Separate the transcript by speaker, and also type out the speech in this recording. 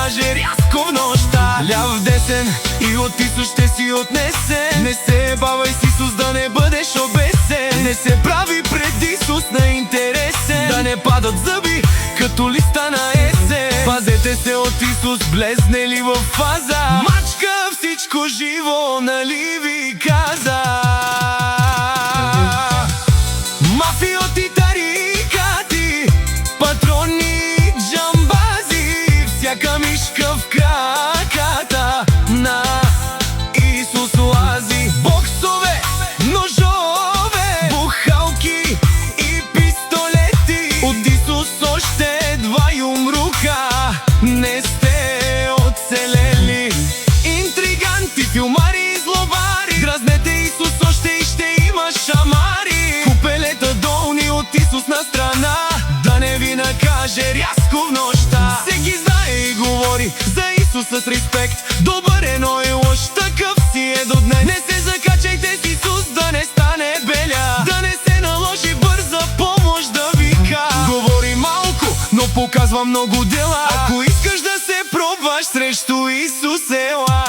Speaker 1: каже рязко в нощта: ляв десен и от Исус ще си отнесе. Не се бавай с Исус да не бъдеш обесен. Не се прави пред Исус на интересен, да не падат зъби като листа на есен. Пазете се от Исус, влезнели в фаза. Мачка всичко живо, нали ви каза? Мафиоти, тарикати, патрони, джамбази, всяка мишка в краката на Исус лази. Боксове, ножове, бухалки и пистолети, от Исус още два юмрука не сте оцелели. Интриганти, филмари и злобари, дразнете Исус още и ще има шамари. Купелета долни от Исус на страна, да не ви накаже рязко в нощта. Всеки знае и говори за Исуса с респект. Добър е, но и лош, такъв си е до днес. Не се закачайте с Исус, да не стане беля, да не се наложи бърза помощ да вика. Говори малко, но показва много дела. Ако искаш да се пробваш срещу Исус, ела.